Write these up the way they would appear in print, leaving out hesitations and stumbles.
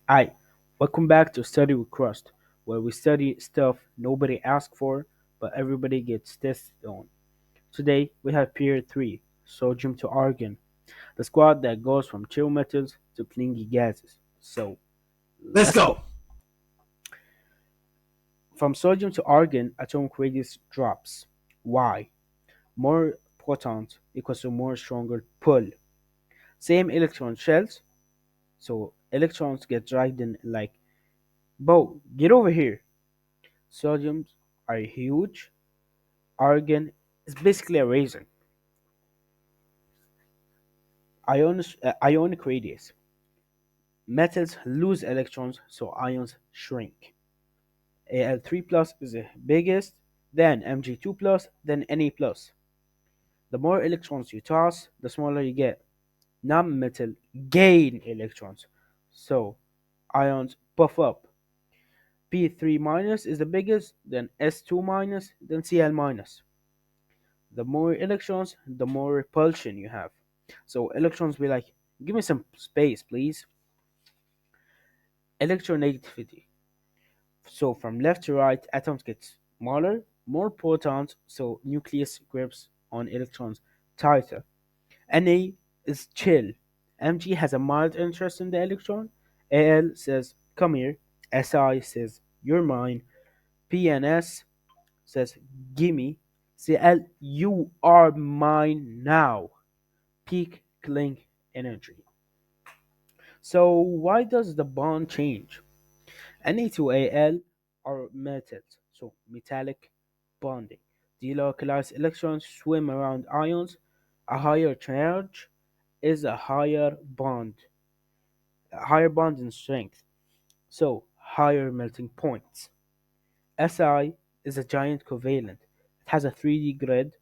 Hi, welcome back to Study with Crust, where we study stuff nobody asked for, but everybody gets tested on. Today, we have Period 3, Sodium to Argon, the squad that goes from chill metals to clingy gases. So, Let's let's go. go. From sodium to argon, atomic radius drops. Why? More protons equals to more stronger pull. Same electron shells, so electrons get dragged in like, Bo, get over here. Sodiums are huge. Argon is basically a raisin. Ionic radius. Metals lose electrons, so ions shrink. Al3 plus is the biggest, then Mg2 plus, then Na plus. The more electrons you toss, the smaller you get. Non-metal gain electrons, so ions puff up. P3 minus is the biggest, then S2 minus, then Cl minus. The more electrons, the more repulsion you have. So electrons be like, give me some space, please. Electronegativity. So from left to right, atoms get smaller, more protons, so nucleus grips on electrons tighter. Na is chill. Mg has a mild interest in the electron. Al says, come here. Si says, you're mine. P and S says, gimme. Cl, you are mine now. Peak cling energy. So why does the bond change? Na2Al are metals, so metallic bonding. Delocalized electrons swim around ions. A higher charge is a higher bond in strength, so higher melting points. Si is a giant covalent. It has a 3D grid.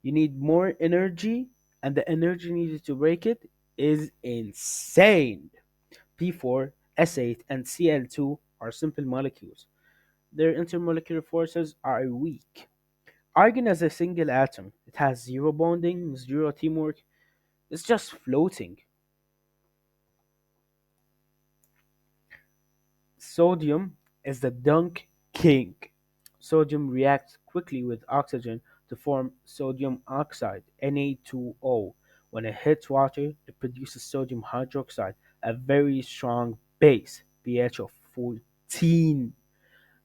You need more energy, and the energy needed to break it is insane. P4, S8, and Cl2 are simple molecules. Their intermolecular forces are weak. Argon is a single atom. It has zero bonding, zero teamwork. It's just floating. Sodium is the dunk king. Sodium reacts quickly with oxygen to form sodium oxide, Na2O. When it hits water, it produces sodium hydroxide, a very strong base, pH of 14.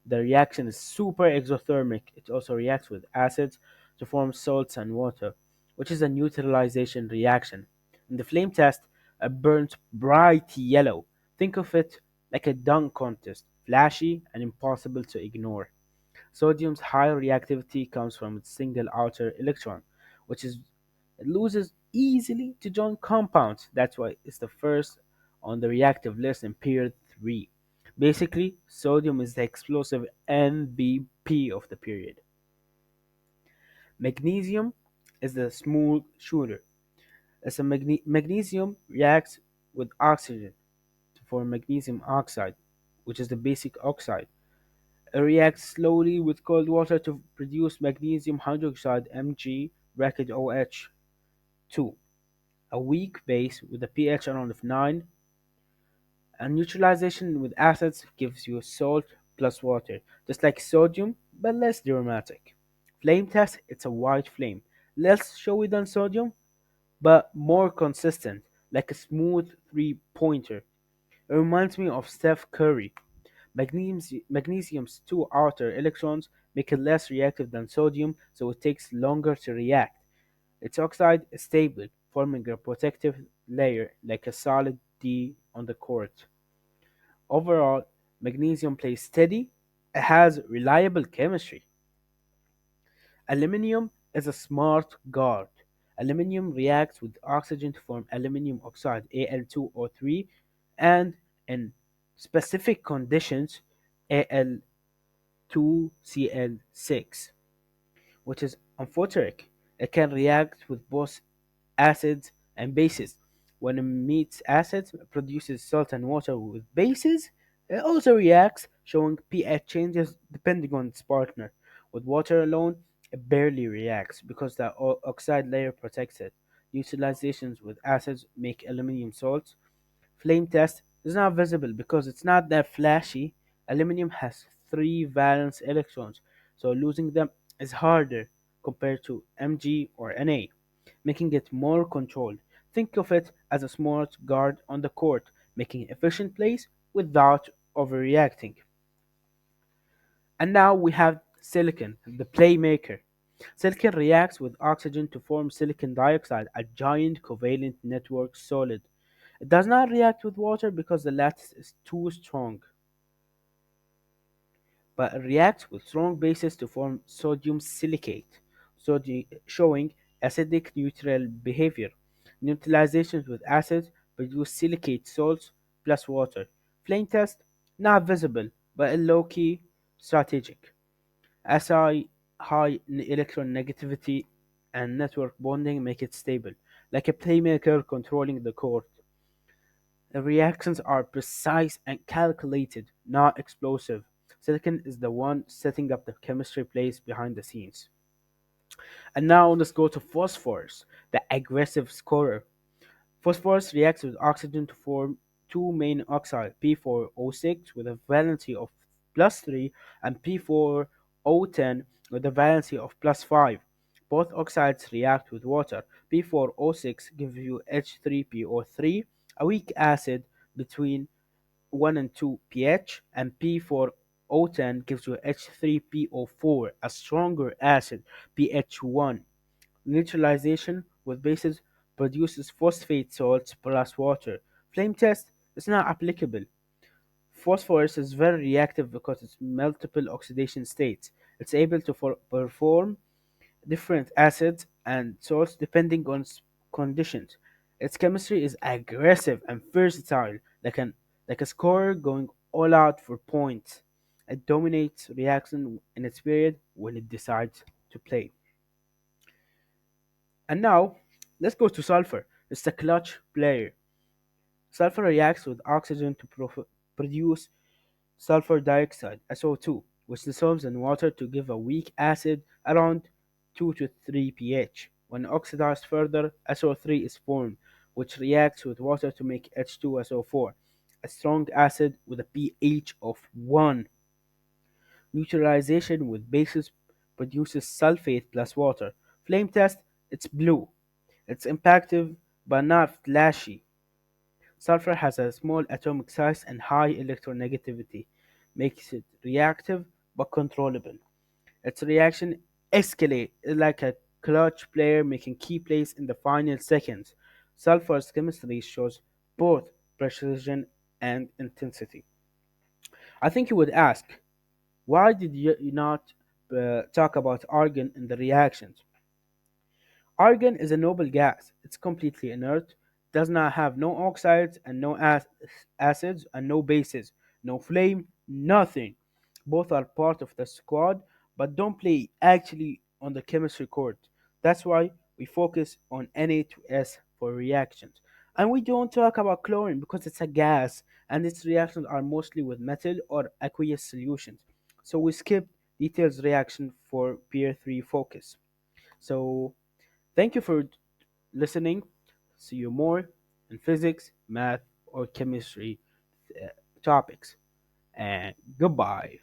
The reaction is super exothermic. It also reacts with acids to form salts and water, which is a neutralization reaction. In the flame test, it burns bright yellow. Think of it like a dunk contest, flashy and impossible to ignore. Sodium's high reactivity comes from its single outer electron, which is it loses easily to join compounds. That's why it's the first on the reactive list in period 3. Basically, sodium is the explosive MVP of the period. Magnesium is the smooth shooter. Magnesium reacts with oxygen to form magnesium oxide, which is the basic oxide. It reacts slowly with cold water to produce magnesium hydroxide Mg bracket OH2, a weak base with a pH around of 9, and neutralization with acids gives you salt plus water, just like sodium but less dramatic. Flame test, it's a white flame, less showy than sodium but more consistent, like a smooth three-pointer. It reminds me of Steph Curry. Magnesium's two outer electrons make it less reactive than sodium, so it takes longer to react. Its oxide is stable, forming a protective layer like a solid D on the court. Overall, magnesium plays steady. It has reliable chemistry. Aluminium is a smart guard. Aluminium reacts with oxygen to form aluminium oxide Al2O3 and, in specific conditions, Al2Cl6, which is amphoteric. It can react with both acids and bases. When it meets acids, it produces salt and water with bases. It also reacts, showing pH changes depending on its partner. With water alone, it barely reacts because the oxide layer protects it. Utilizations with acids make aluminum salts. Flame test, It's not visible because it's not that flashy. Aluminum has three valence electrons, so losing them is harder compared to Mg or Na, making it more controlled. Think of it as a smart guard on the court, making efficient plays without overreacting. And now we have silicon, the playmaker. Silicon reacts with oxygen to form silicon dioxide, a giant covalent network solid. It does not react with water because the lattice is too strong, but it reacts with strong bases to form sodium silicate, showing acidic neutral behavior. Neutralizations with acids produce silicate salts plus water. Flame test, not visible, but low key strategic. SI high electron negativity and network bonding make it stable, like a playmaker controlling the court. The reactions are precise and calculated, not explosive. Silicon is the one setting up the chemistry plays behind the scenes. And now let's go to phosphorus, the aggressive scorer. Phosphorus reacts with oxygen to form two main oxides, P4O6 with a valency of plus 3 and P4O10 with a valency of plus 5. Both oxides react with water. P4O6 gives you H3PO3, a weak acid between 1 and 2 pH, and P4O10 gives you H3PO4, a stronger acid, pH 1. Neutralization with bases produces phosphate salts plus water. Flame test is not applicable. Phosphorus is very reactive because it's multiple oxidation states. It's able to perform different acids and salts depending on conditions. Its chemistry is aggressive and versatile, like a scorer going all out for points. It dominates reaction in its period when it decides to play. And now, let's go to sulfur. It's a clutch player. Sulfur reacts with oxygen to produce sulfur dioxide, SO2, which dissolves in water to give a weak acid around 2 to 3 pH. When oxidized further, SO3 is formed, which reacts with water to make H2SO4, a strong acid with a pH of 1. Neutralization with bases produces sulfate plus water. Flame test, it's blue. It's impactive but not flashy. Sulfur has a small atomic size and high electronegativity, makes it reactive but controllable. Its reaction escalate like a clutch player making key plays in the final seconds. Sulfur's chemistry shows both precision and intensity. I think you would ask, why did you not talk about argon in the reactions? Argon is a noble gas. It's completely inert, does not have no oxides and no acids and no bases, no flame, nothing. Both are part of the squad but don't play actually on the chemistry court. That's why we focus on Na2S for reactions. And we don't talk about chlorine because it's a gas and its reactions are mostly with metal or aqueous solutions. So we skip details reaction for peer 3 focus. So thank you for listening. See you more in physics, math, or chemistry uh, topics. And goodbye.